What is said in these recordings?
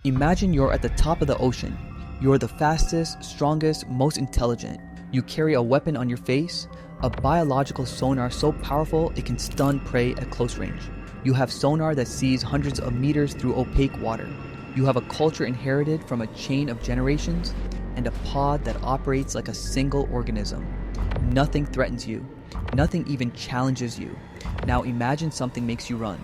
Imagine you're at the top of the ocean. You're the fastest, strongest, most intelligent. You carry a weapon on your face, a biological sonar so powerful it can stun prey at close range. You have sonar that sees hundreds of meters through opaque water. You have a culture inherited from a chain of generations and a pod that operates like a single organism. Nothing threatens you. Nothing even challenges you. Now imagine something makes you run.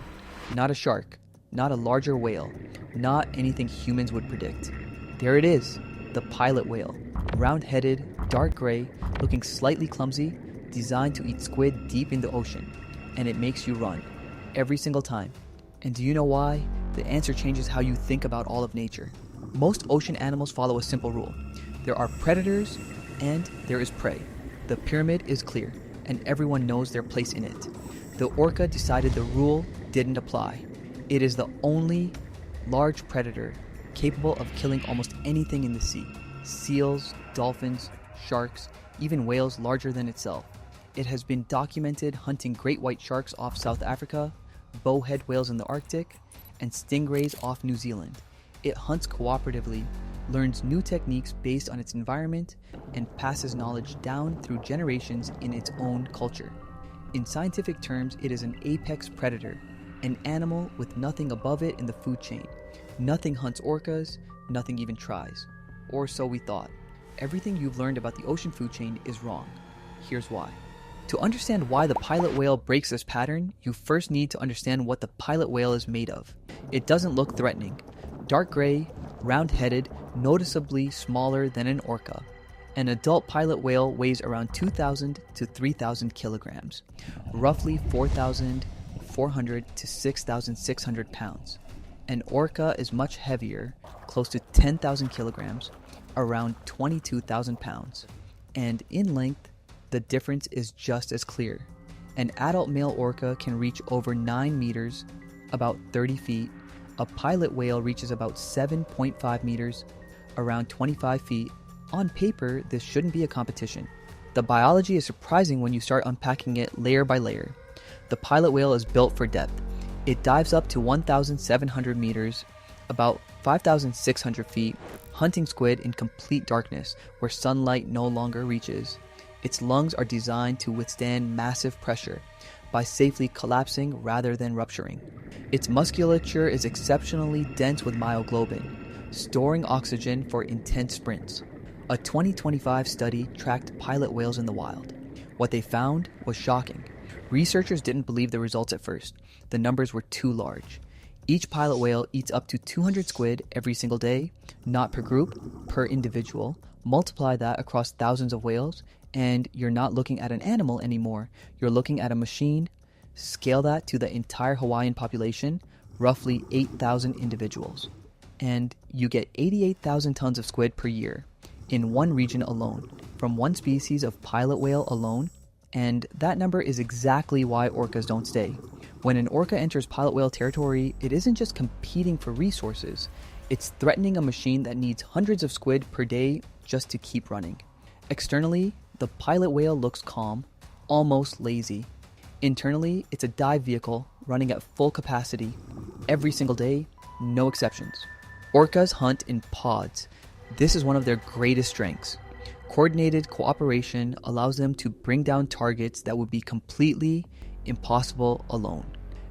Not a shark, not a larger whale, not anything humans would predict. There it is, the pilot whale. Round-headed, dark gray, looking slightly clumsy, designed to eat squid deep in the ocean. And it makes you run. Every single time. And do you know why? The answer changes how you think about all of nature. Most ocean animals follow a simple rule. There are predators and there is prey. The pyramid is clear, and everyone knows their place in it. The orca decided the rule didn't apply. It is the only large predator capable of killing almost anything in the sea. Seals, dolphins, sharks, even whales larger than itself. It has been documented hunting great white sharks off South Africa, bowhead whales in the Arctic, and stingrays off New Zealand. It hunts cooperatively, learns new techniques based on its environment, and passes knowledge down through generations in its own culture. In scientific terms, it is an apex predator, an animal with nothing above it in the food chain. Nothing hunts orcas, nothing even tries. Or so we thought. Everything you've learned about the ocean food chain is wrong. Here's why. To understand why the pilot whale breaks this pattern, you first need to understand what the pilot whale is made of. It doesn't look threatening. Dark gray, round-headed, noticeably smaller than an orca. An adult pilot whale weighs around 2,000 to 3,000 kilograms, roughly 4,400 to 6,600 pounds. An orca is much heavier, close to 10,000 kilograms, around 22,000 pounds. And in length, the difference is just as clear. An adult male orca can reach over 9 meters, about 30 feet. A pilot whale reaches about 7.5 meters, around 25 feet. On paper, this shouldn't be a competition. The biology is surprising when you start unpacking it layer by layer. The pilot whale is built for depth. It dives up to 1,700 meters, about 5,600 feet, hunting squid in complete darkness where sunlight no longer reaches. Its lungs are designed to withstand massive pressure by safely collapsing rather than rupturing. Its musculature is exceptionally dense with myoglobin, storing oxygen for intense sprints. A 2025 study tracked pilot whales in the wild. What they found was shocking. Researchers didn't believe the results at first. The numbers were too large. Each pilot whale eats up to 200 squid every single day, not per group, per individual. Multiply that across thousands of whales, and you're not looking at an animal anymore. You're looking at a machine. Scale that to the entire Hawaiian population, roughly 8,000 individuals. And you get 88,000 tons of squid per year in one region alone, from one species of pilot whale alone. And that number is exactly why orcas don't stay. When an orca enters pilot whale territory, it isn't just competing for resources. It's threatening a machine that needs hundreds of squid per day just to keep running. Externally, the pilot whale looks calm, almost lazy. Internally, it's a dive vehicle running at full capacity every single day, no exceptions. Orcas hunt in pods. This is one of their greatest strengths. Coordinated cooperation allows them to bring down targets that would be completely impossible alone.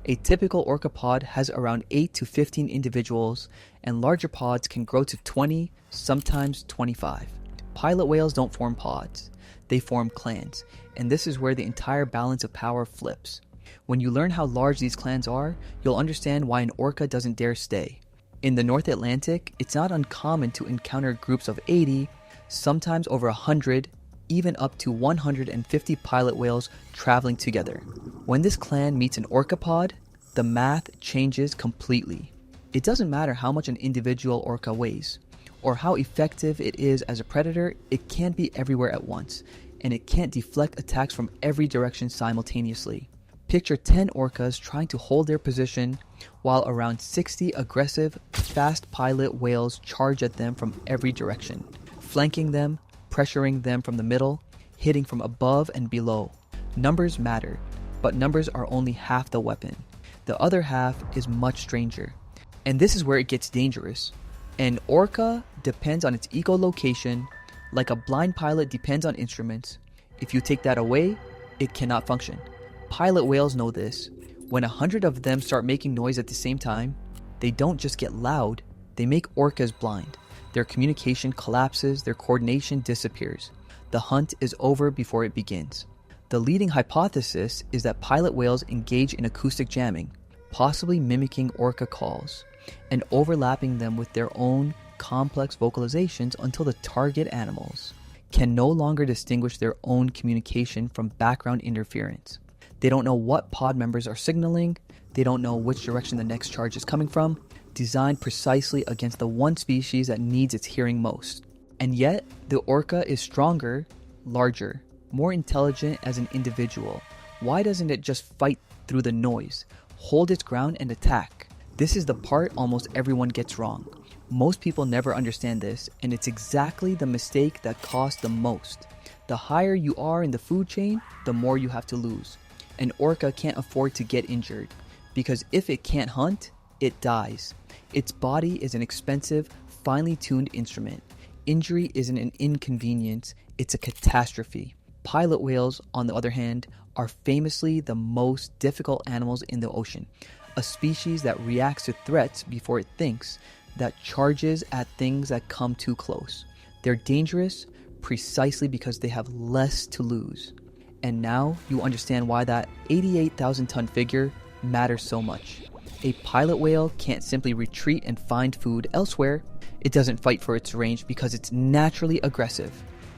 A typical orca pod has around 8 to 15 individuals, and larger pods can grow to 20, sometimes 25. Pilot whales don't form pods. They form clans, and this is where the entire balance of power flips. When you learn how large these clans are, you'll understand why an orca doesn't dare stay. In the North Atlantic, it's not uncommon to encounter groups of 80, sometimes over 100, even up to 150 pilot whales traveling together. When this clan meets an orca pod, the math changes completely. It doesn't matter how much an individual orca weighs, or how effective it is as a predator. It can't be everywhere at once, and it can't deflect attacks from every direction simultaneously. Picture 10 orcas trying to hold their position while around 60 aggressive, fast pilot whales charge at them from every direction, flanking them, pressuring them from the middle, hitting from above and below. Numbers matter, but numbers are only half the weapon. The other half is much stranger. And this is where it gets dangerous. An orca depends on its echolocation, like a blind pilot depends on instruments. If you take that away, it cannot function. Pilot whales know this. When 100 of them start making noise at the same time, they don't just get loud, they make orcas blind. Their communication collapses, their coordination disappears. The hunt is over before it begins. The leading hypothesis is that pilot whales engage in acoustic jamming, possibly mimicking orca calls, and overlapping them with their own complex vocalizations until the target animals can no longer distinguish their own communication from background interference. They don't know what pod members are signaling, they don't know which direction the next charge is coming from, designed precisely against the one species that needs its hearing most. And yet, the orca is stronger, larger, more intelligent as an individual. Why doesn't it just fight through the noise, hold its ground and attack? This is the part almost everyone gets wrong. Most people never understand this, and it's exactly the mistake that costs the most. The higher you are in the food chain, the more you have to lose. An orca can't afford to get injured, because if it can't hunt, it dies. Its body is an expensive, finely tuned instrument. Injury isn't an inconvenience, it's a catastrophe. Pilot whales, on the other hand, are famously the most difficult animals in the ocean. A species that reacts to threats before it thinks, that charges at things that come too close. They're dangerous precisely because they have less to lose. And now you understand why that 88,000-ton figure matters so much. A pilot whale can't simply retreat and find food elsewhere. It doesn't fight for its range because it's naturally aggressive.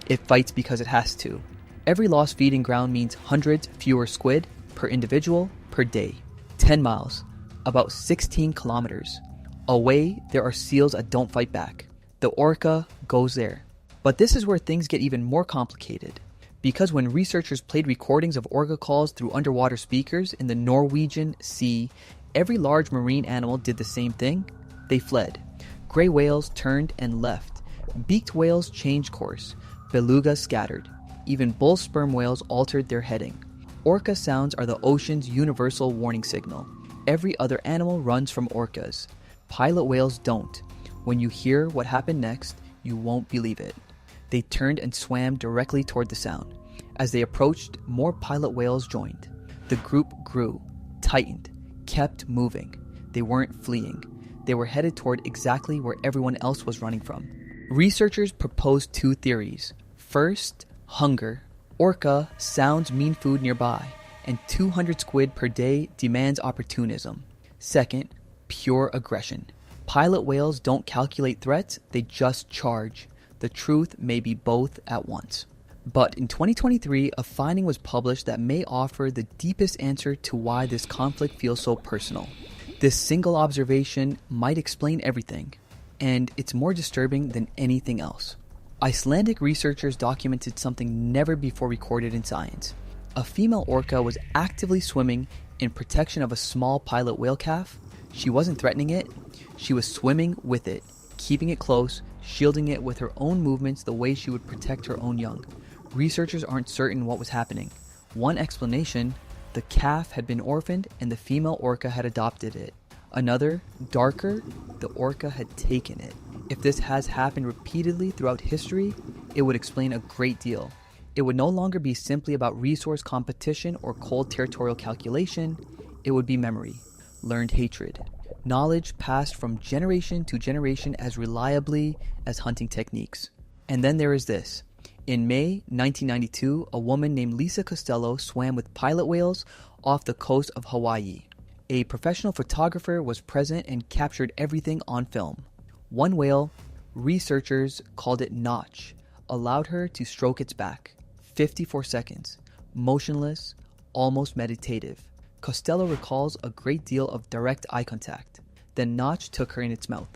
It fights because it has to. Every lost feeding ground means hundreds fewer squid per individual per day. 10 miles, about 16 kilometers. Away, there are seals that don't fight back. The orca goes there. But this is where things get even more complicated. Because when researchers played recordings of orca calls through underwater speakers in the Norwegian Sea, every large marine animal did the same thing. They fled. Gray whales turned and left. Beaked whales changed course. Belugas scattered. Even bull sperm whales altered their heading. Orca sounds are the ocean's universal warning signal. Every other animal runs from orcas. Pilot whales don't. When you hear what happened next, you won't believe it. They turned and swam directly toward the sound. As they approached, more pilot whales joined. The group grew, tightened, kept moving. They weren't fleeing. They were headed toward exactly where everyone else was running from. Researchers proposed two theories. First, hunger. Orca sounds mean food nearby, and 200 squid per day demands opportunism. Second, pure aggression. Pilot whales don't calculate threats, they just charge. The truth may be both at once. But in 2023, a finding was published that may offer the deepest answer to why this conflict feels so personal. This single observation might explain everything, and it's more disturbing than anything else. Icelandic researchers documented something never before recorded in science. A female orca was actively swimming in protection of a small pilot whale calf. She wasn't threatening it, she was swimming with it, keeping it close, shielding it with her own movements the way she would protect her own young. Researchers aren't certain what was happening. One explanation, the calf had been orphaned and the female orca had adopted it. Another, darker, the orca had taken it. If this has happened repeatedly throughout history, it would explain a great deal. It would no longer be simply about resource competition or cold territorial calculation. It would be memory, learned hatred, knowledge passed from generation to generation as reliably as hunting techniques. And then there is this. In May 1992, a woman named Lisa Costello swam with pilot whales off the coast of Hawaii. A professional photographer was present and captured everything on film. One whale, researchers called it Notch, allowed her to stroke its back. 54 seconds, motionless, almost meditative. Costello recalls a great deal of direct eye contact. Then Notch took her in its mouth.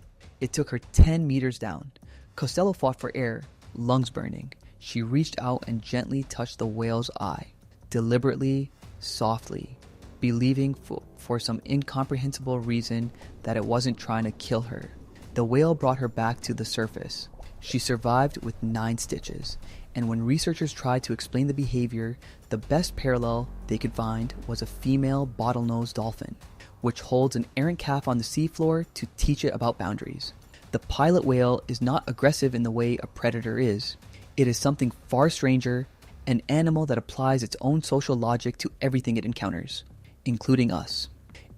It took her 10 meters down. Costello fought for air, lungs burning. She reached out and gently touched the whale's eye, deliberately, softly, believing for some incomprehensible reason that it wasn't trying to kill her. The whale brought her back to the surface. She survived with 9 stitches, and when researchers tried to explain the behavior, the best parallel they could find was a female bottlenose dolphin, which holds an errant calf on the seafloor to teach it about boundaries. The pilot whale is not aggressive in the way a predator is. It is something far stranger, an animal that applies its own social logic to everything it encounters, including us.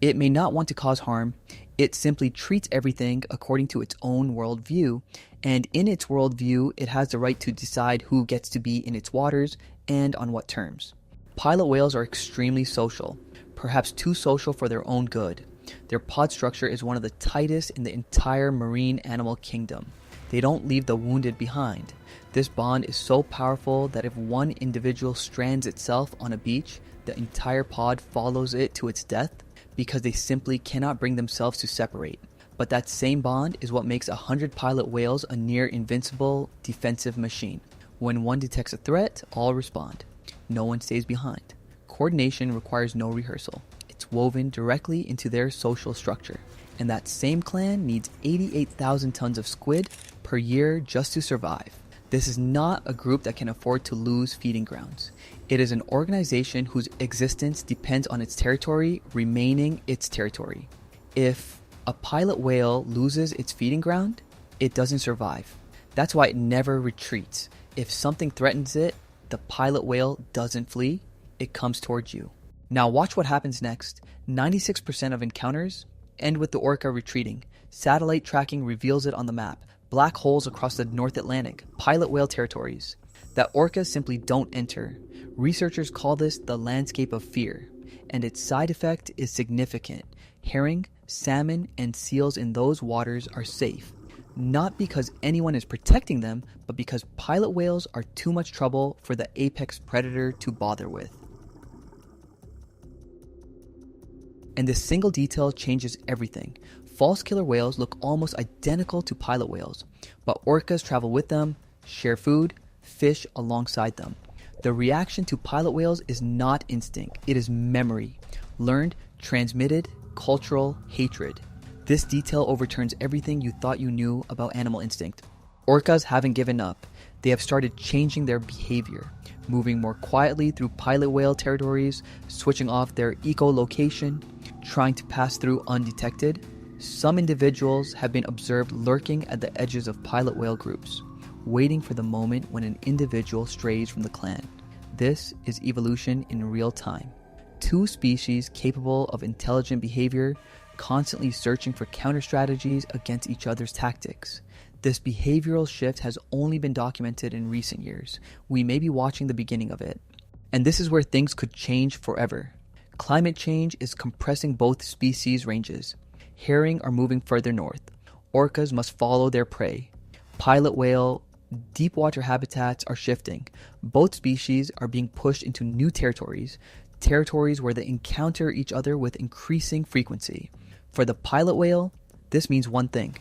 It may not want to cause harm, it simply treats everything according to its own worldview, and in its worldview, it has the right to decide who gets to be in its waters and on what terms. Pilot whales are extremely social, perhaps too social for their own good. Their pod structure is one of the tightest in the entire marine animal kingdom. They don't leave the wounded behind. This bond is so powerful that if one individual strands itself on a beach, the entire pod follows it to its death because they simply cannot bring themselves to separate. But that same bond is what makes 100 pilot whales a near invincible defensive machine. When one detects a threat, all respond. No one stays behind. Coordination requires no rehearsal. It's woven directly into their social structure. And that same clan needs 88,000 tons of squid per year just to survive. This is not a group that can afford to lose feeding grounds. It is an organization whose existence depends on its territory remaining its territory. If a pilot whale loses its feeding ground, it doesn't survive. That's why it never retreats. If something threatens it, the pilot whale doesn't flee, it comes towards you. Now watch what happens next. 96% of encounters end with the orca retreating. Satellite tracking reveals it on the map. Black holes across the North Atlantic, pilot whale territories that orcas simply don't enter. Researchers call this the landscape of fear, and its side effect is significant. Herring, salmon, and seals in those waters are safe, not because anyone is protecting them, but because pilot whales are too much trouble for the apex predator to bother with. And this single detail changes everything. False killer whales look almost identical to pilot whales, but orcas travel with them, share food, fish alongside them. The reaction to pilot whales is not instinct, it is memory, learned, transmitted, cultural hatred. This detail overturns everything you thought you knew about animal instinct. Orcas haven't given up. They have started changing their behavior, moving more quietly through pilot whale territories, switching off their echolocation, trying to pass through undetected. Some individuals have been observed lurking at the edges of pilot whale groups, waiting for the moment when an individual strays from the clan. This is evolution in real time. Two species capable of intelligent behavior, constantly searching for counter strategies against each other's tactics. This behavioral shift has only been documented in recent years. We may be watching the beginning of it. And this is where things could change forever. Climate change is compressing both species ranges. Herring are moving further north. Orcas must follow their prey. Pilot whale, deep water habitats are shifting. Both species are being pushed into new territories where they encounter each other with increasing frequency. For the pilot whale, this means one thing.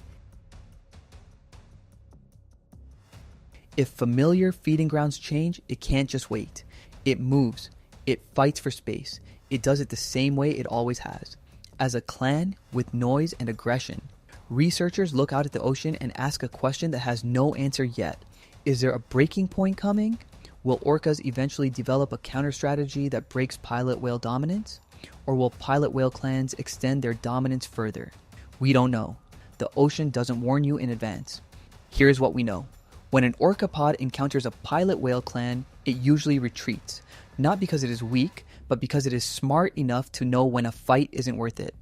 If familiar feeding grounds change, it can't just wait. It moves. It fights for space. It does it the same way it always has. As a clan with noise and aggression, researchers look out at the ocean and ask a question that has no answer yet. Is there a breaking point coming? Will orcas eventually develop a counter strategy that breaks pilot whale dominance? Or will pilot whale clans extend their dominance further? We don't know. The ocean doesn't warn you in advance. Here's what we know. When an orca pod encounters a pilot whale clan, it usually retreats. Not because it is weak, but because it is smart enough to know when a fight isn't worth it.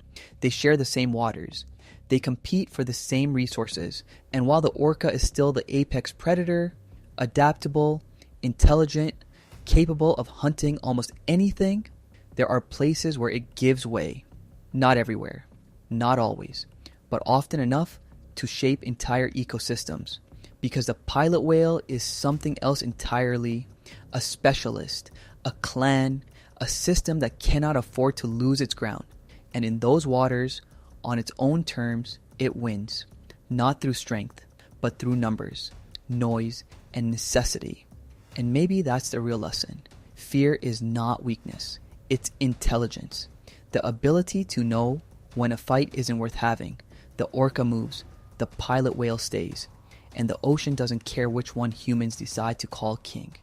They share the same waters. They compete for the same resources. And while the orca is still the apex predator, adaptable, intelligent, capable of hunting almost anything, there are places where it gives way. Not everywhere, not always, but often enough to shape entire ecosystems. Because the pilot whale is something else entirely, a specialist, a clan, a system that cannot afford to lose its ground. And in those waters, on its own terms, it wins. Not through strength, but through numbers, noise, and necessity. And maybe that's the real lesson. Fear is not weakness. It's intelligence. The ability to know when a fight isn't worth having. The orca moves. The pilot whale stays. And the ocean doesn't care which one humans decide to call king.